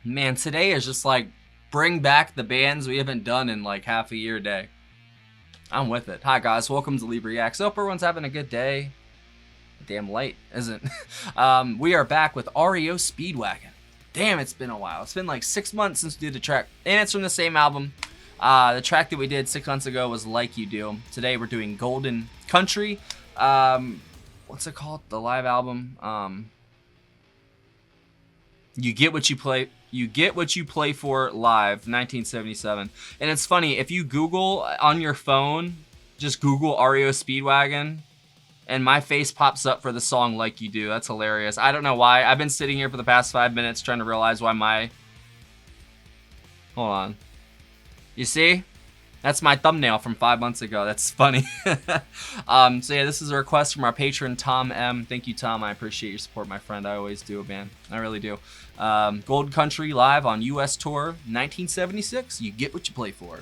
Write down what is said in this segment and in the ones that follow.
Man, today is just like bring back the bands we haven't done in like half a year day. I'm with it. Hi guys, welcome to Leave Reacts. Hope everyone's having a good day. Damn late, isn't it? We are back with REO Speedwagon. Damn, it's been a while. It's been like 6 months since we did the track, and it's from the same album. The track that we did 6 months ago was Like You Do. Today we're doing Golden Country. What's it called? The live album. You Get What You Play. You Get What You Play For Live, 1977. And it's funny, if you Google on your phone, just Google REO Speedwagon, and my face pops up for the song Like You Do. That's hilarious. I don't know why. I've been sitting here for the past 5 minutes trying to realize why my... Hold on. You see? That's my thumbnail from 5 months ago. That's funny. So yeah, this is a request from our patron, Tom M. Thank you, Tom. I appreciate your support, my friend. I always do, man. I really do. Golden Country live on US Tour 1976. You get what you play for.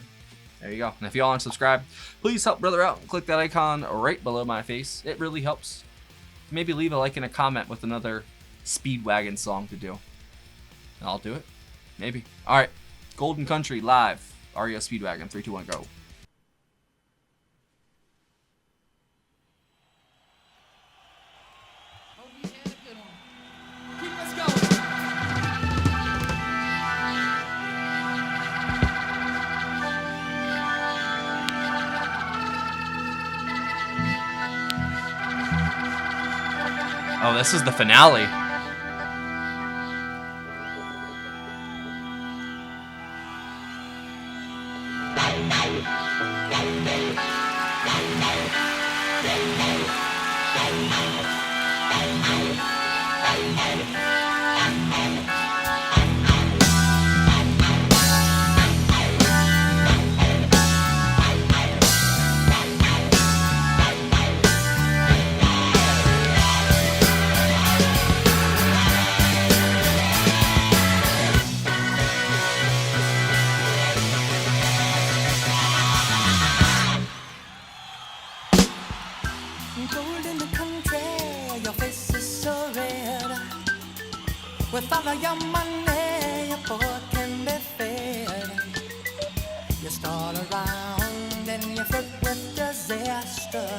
There you go. And if y'all aren't subscribed, please help brother out. Click that icon right below my face. It really helps. Maybe leave a like and a comment with another Speedwagon song to do. And I'll do it. Maybe. All right. Golden Country live. REO Speedwagon. 3, 2, 1, go. Oh, this is the finale. Golden country, your face is so red. With all of your money, your poor can be fed. You stall around and you flirt with disaster,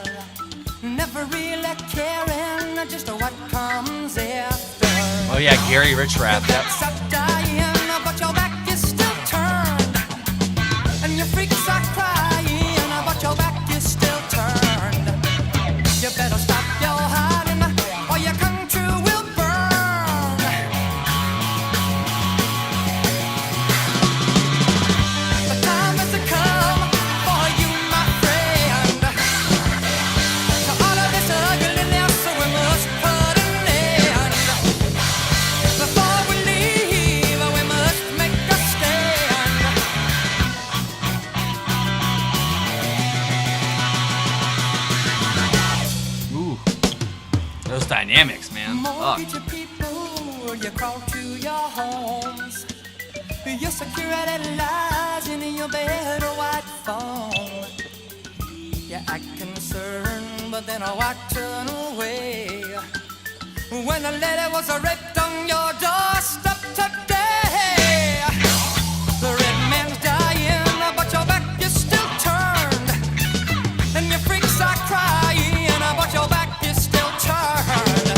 never really caring just what comes after. Oh yeah, Gary Rich rap. Yep. Dying, but your back is still turned, and your freaks are crying, but your back is still turned. You better stop your hiding, or your country will burn. The time has come for you, my friend, to all of this ugliness, so we must put an end. Before we leave, we must make a stand. Ooh. Those dynamics, man. Mortgage people, you crawl to your homes. Your security lies in your bed of white foam. You act concerned, but then I turn away. When a lady was raped on your doorstep today, the red man's dying, but your back is still turned, and your freaks are crying, but your back is still turned.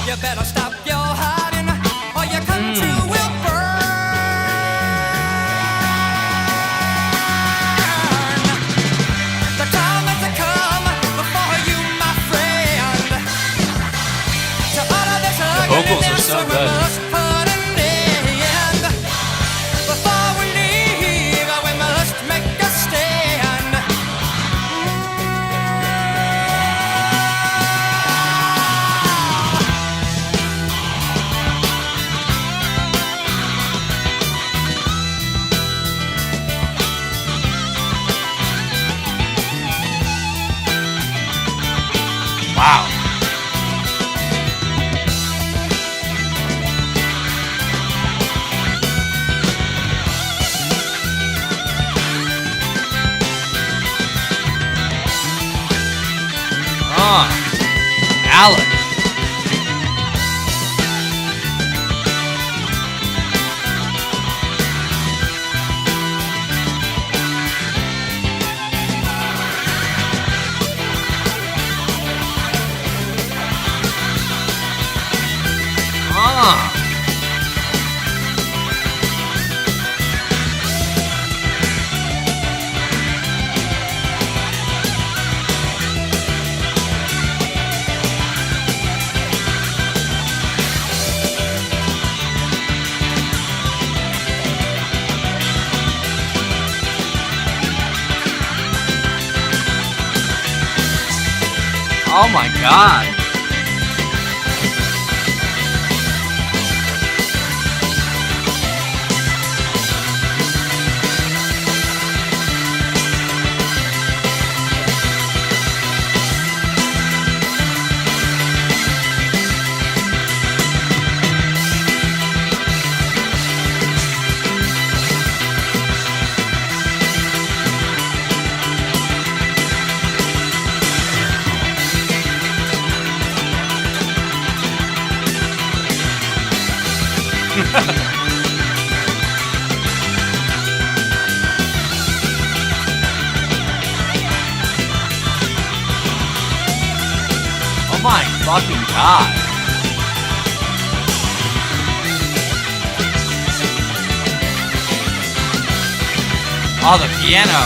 You better stop your hiding, or your country will burn. The time has come before you, my friend, to all of this vocals are so ugliness, we good. must put an end. Before we leave, we must make a stand. Wow. Oh my god. Oh my fucking god. Oh, the piano.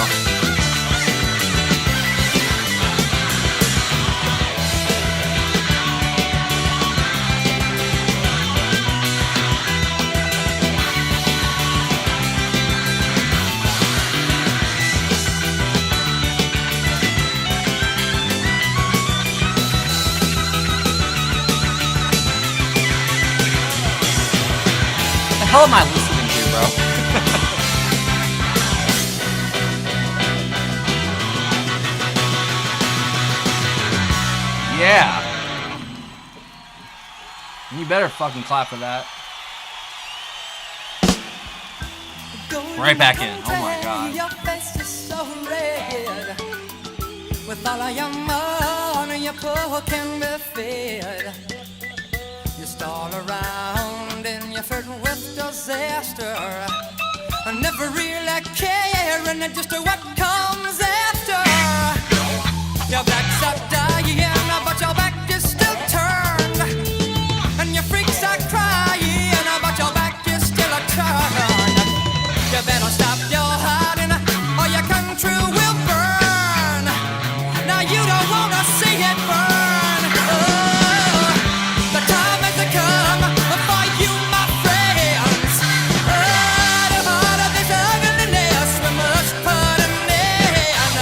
What the hell am I listening to, bro? Yeah. You better fucking clap for that. Right back in. Oh my god. Your face is so red. With all of your money, your poor can be fed. You stall around and you're filled with disaster. I never really caring just what comes after. Your back's up dying, but your back is still turned. And your freaks are crying, but your back is still turned. You better stop your hiding, or your country will burn. Now you don't wanna see it burn. Oh, the time has come for you, my friends. Oh, the heart of this ugliness we must put an end.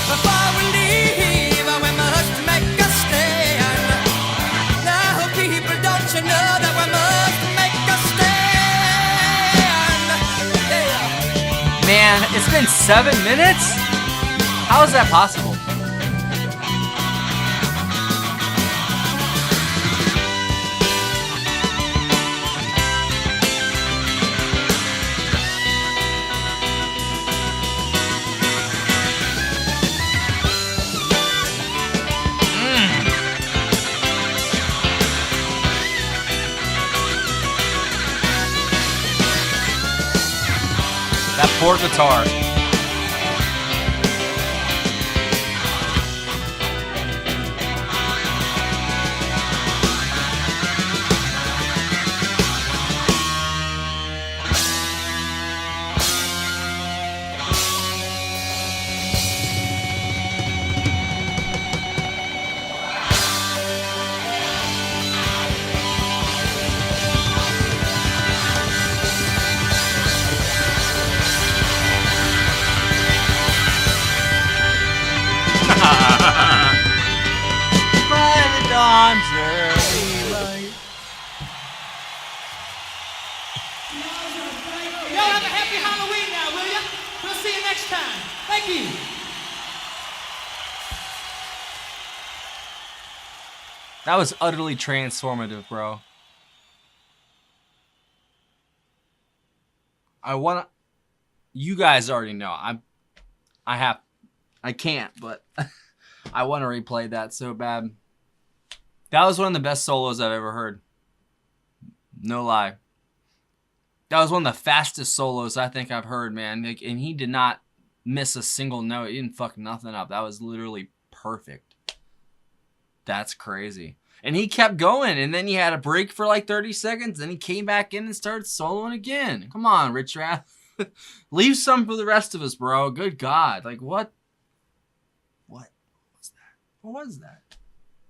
Before we leave, we must make a stand. Now, people, don't you know that we must make a stand? Yeah. Man, it's been 7 minutes? How is that possible? That poor guitar. Dawn's early light. Y'all have a happy Halloween now, will ya? We'll see you next time. Thank you. That was utterly transformative, bro. You guys already know. I can't, but I want to replay that so bad. That was one of the best solos I've ever heard. No lie. That was one of the fastest solos I think I've heard, man. Like, and he did not miss a single note. He didn't fuck nothing up. That was literally perfect. That's crazy. And he kept going, and then he had a break for like 30 seconds, and he came back in and started soloing again. Come on, Rich Rath. Leave some for the rest of us, bro. Good God. Like, what? What was that? What was that?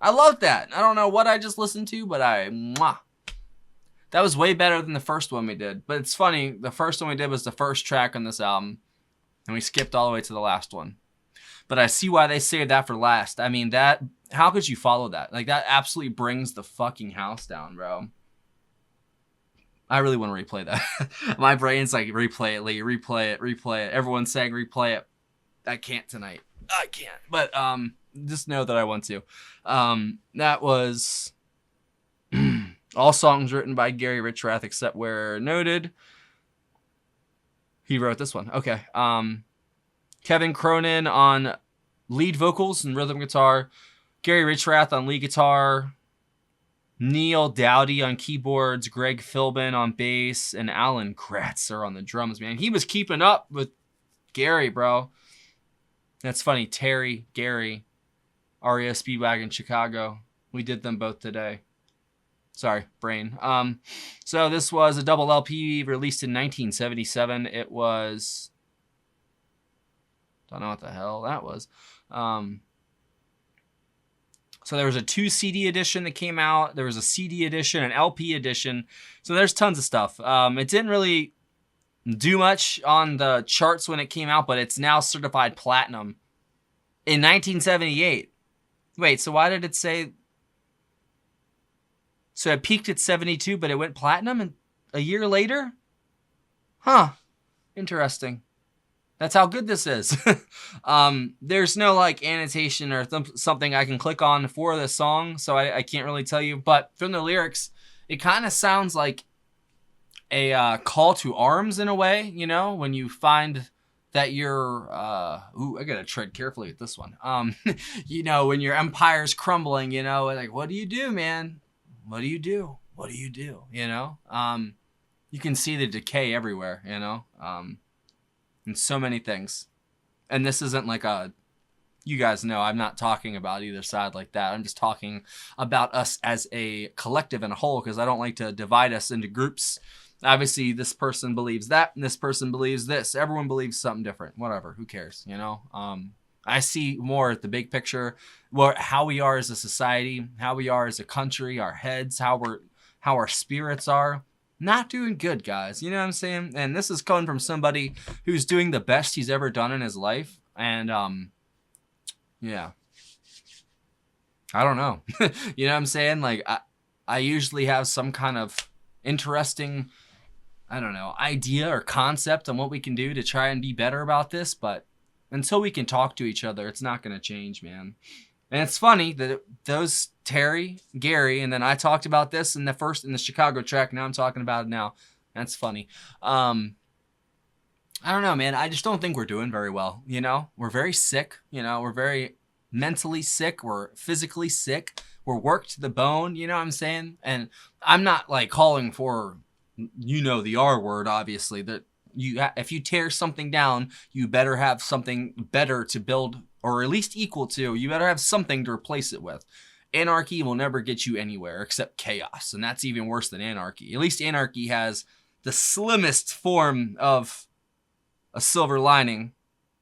I love that. I don't know what I just listened to, but that was way better than the first one we did. But it's funny, the first one we did was the first track on this album, and we skipped all the way to the last one. But I see why they saved that for last. I mean, that, how could you follow that? Like, that absolutely brings the fucking house down, bro. I really want to replay that. My brain's like, replay it, Lee, replay it. Everyone's saying replay it. I can't tonight. I can't. But just know that I want to. That was all songs written by Gary Richrath except where noted. He wrote this one. Okay. Kevin Cronin on lead vocals and rhythm guitar. Gary Richrath on lead guitar. Neil Dowdy on keyboards. Greg Philbin on bass. And Alan Kratzer on the drums, man. He was keeping up with Gary, bro. That's funny. Terry, Gary, REO Speedwagon, Chicago. We did them both today. Sorry, brain. So this was a double LP released in 1977. It was... Don't know what the hell that was. So there was a 2 CD edition that came out. There was a CD edition, an LP edition. So there's tons of stuff. It didn't really do much on the charts when it came out, but it's now certified platinum in 1978. Wait, so why did it say... So it peaked at 72, but it went platinum a year later? Huh. Interesting. That's how good this is. There's no like annotation or something I can click on for this song, so I can't really tell you. But from the lyrics, it kind of sounds like a call to arms in a way, you know, when you find that you're, I gotta tread carefully with this one. You know, when your empire's crumbling, you know, like, what do you do, man? What do you do? What do you do? You know, you can see the decay everywhere, you know, and so many things. And this isn't like you guys know, I'm not talking about either side like that. I'm just talking about us as a collective and a whole, because I don't like to divide us into groups. Obviously, this person believes that, and this person believes this. Everyone believes something different. Whatever, who cares, you know? I see more at the big picture, how we are as a society, how we are as a country, our heads, how our spirits are. Not doing good, guys. You know what I'm saying? And this is coming from somebody who's doing the best he's ever done in his life. And, yeah. I don't know. You know what I'm saying? Like, I usually have some kind of interesting, I don't know, idea or concept on what we can do to try and be better about this. But until we can talk to each other, it's not going to change, man. And it's funny that those Terry, Gary, and then I talked about this in the Chicago track. Now I'm talking about it now. That's funny. I don't know, man. I just don't think we're doing very well. You know, we're very sick. You know, we're very mentally sick. We're physically sick. We're worked to the bone. You know what I'm saying? And I'm not like calling for, you know, the R word, obviously, that if you tear something down, you better have something better to build, or at least equal to. You better have something to replace it with. Anarchy will never get you anywhere except chaos, and that's even worse than anarchy. At least anarchy has the slimmest form of a silver lining.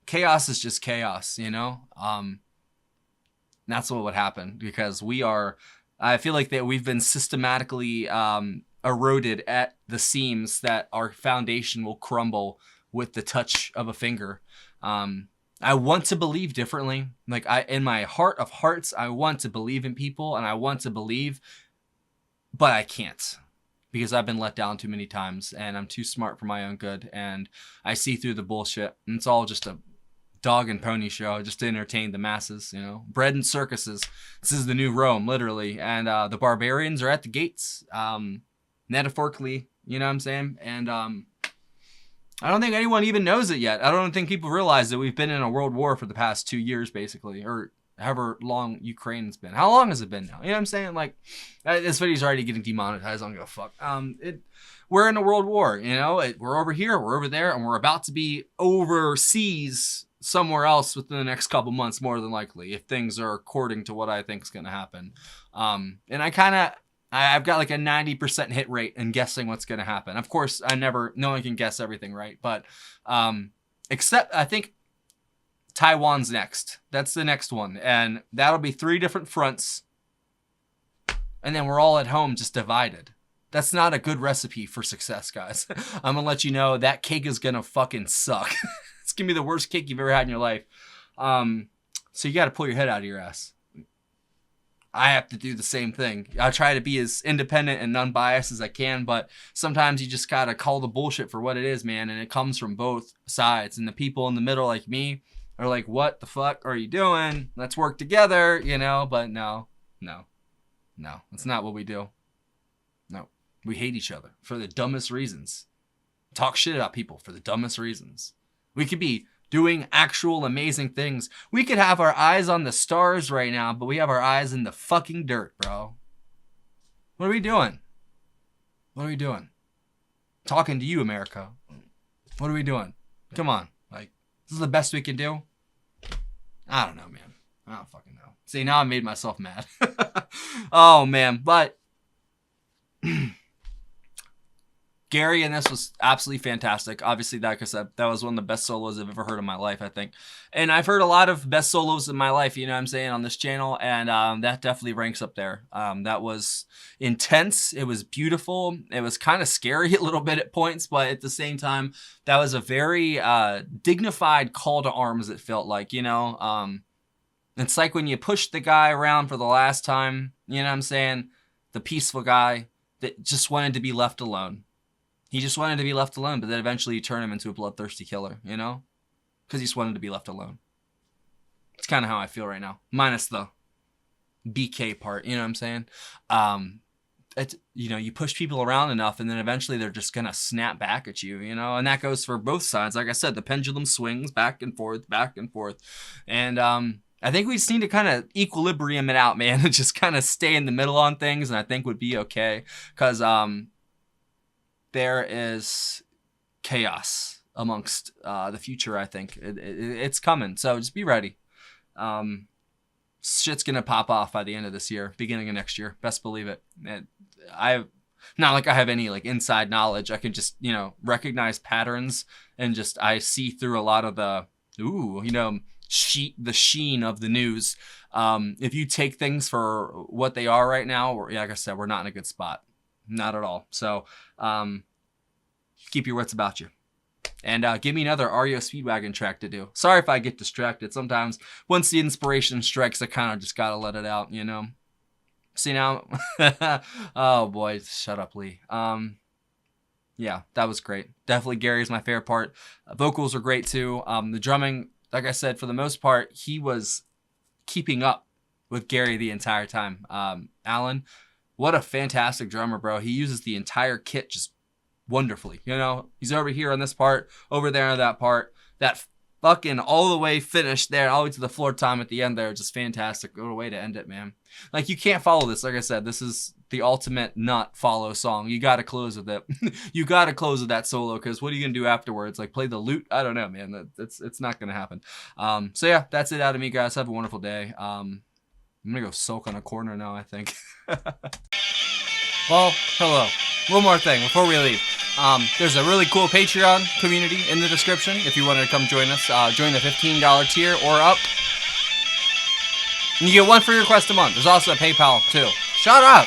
Chaos is just chaos, you know? That's what would happen, because I feel like that we've been systematically eroded at the seams, that our foundation will crumble with the touch of a finger. I want to believe differently. Like, in my heart of hearts, I want to believe in people, and I want to believe, but I can't, because I've been let down too many times, and I'm too smart for my own good, and I see through the bullshit, and it's all just a dog and pony show just to entertain the masses, you know. Bread and circuses. This is the new Rome, literally, and the barbarians are at the gates, metaphorically, you know what I'm saying? And I don't think anyone even knows it yet. I don't think people realize that we've been in a world war for the past 2 years, basically, or however long Ukraine's been. How long has it been now? You know what I'm saying? Like, this video's already getting demonetized. I don't give a fuck. We're in a world war, you know? We're over here, we're over there, and we're about to be overseas somewhere else within the next couple months, more than likely, if things are according to what I think is going to happen. And I've got like a 90% hit rate in guessing what's going to happen. Of course, no one can guess everything right, but except I think Taiwan's next. That's the next one. And that'll be 3 different fronts. And then we're all at home just divided. That's not a good recipe for success, guys. I'm going to let you know that cake is going to fucking suck. It's going to be the worst cake you've ever had in your life. So you got to pull your head out of your ass. I have to do the same thing. I try to be as independent and unbiased as I can, but sometimes you just got to call the bullshit for what it is, man. And it comes from both sides. And the people in the middle like me are like, what the fuck are you doing? Let's work together, you know? But no, that's not what we do. No, we hate each other for the dumbest reasons. Talk shit about people for the dumbest reasons. We could be doing actual amazing things. We could have our eyes on the stars right now, but we have our eyes in the fucking dirt, bro. What are we doing? What are we doing? Talking to you, America. What are we doing? Come on. Like, this is the best we can do? I don't know, man. I don't fucking know. See, now I made myself mad. Oh, man. But Gary and this was absolutely fantastic. Obviously, like I said, that was one of the best solos I've ever heard in my life, I think. And I've heard a lot of best solos in my life, you know what I'm saying, on this channel. And that definitely ranks up there. That was intense. It was beautiful. It was kind of scary a little bit at points. But at the same time, that was a very dignified call to arms, it felt like, you know. It's like when you push the guy around for the last time, you know what I'm saying? The peaceful guy that just wanted to be left alone. He just wanted to be left alone, but then eventually you turn him into a bloodthirsty killer, you know? Because he just wanted to be left alone. It's kind of how I feel right now. Minus the BK part, you know what I'm saying? You know, you push people around enough, and then eventually they're just going to snap back at you, you know? And that goes for both sides. Like I said, the pendulum swings back and forth, back and forth. And I think we just need to kind of equilibrium it out, man, and just kind of stay in the middle on things, and I think would be okay. Because there is chaos amongst the future, I think. It's coming, so just be ready. Shit's going to pop off by the end of this year, beginning of next year. Best believe it. Not like I have any like inside knowledge. I can just, you know, recognize patterns and just I see through a lot of the, you know, the sheen of the news. If you take things for what they are right now, like I said, we're not in a good spot. Not at all. So keep your wits about you. And give me another REO Speedwagon track to do. Sorry if I get distracted. Sometimes once the inspiration strikes, I kind of just got to let it out, you know. See now? Oh, boy. Shut up, Lee. Yeah, that was great. Definitely Gary's my favorite part. Vocals were great, too. The drumming, like I said, for the most part, he was keeping up with Gary the entire time. Alan, what a fantastic drummer, bro. He uses the entire kit just wonderfully. You know, he's over here on this part, over there on that part. That fucking all the way finished there, all the way to the floor tom at the end there. Just fantastic. What a way to end it, man. Like, you can't follow this. Like I said, this is the ultimate not follow song. You got to close with it. You got to close with that solo, because what are you going to do afterwards? Like, play the lute? I don't know, man. It's not going to happen. So, yeah, that's it out of me, guys. Have a wonderful day. I'm going to go sulk on a corner now, I think. Well, hello. One more thing before we leave. There's a really cool Patreon community in the description if you wanted to come join us. Join the $15 tier or up. And you get one free request a month. There's also a PayPal, too. Shut up!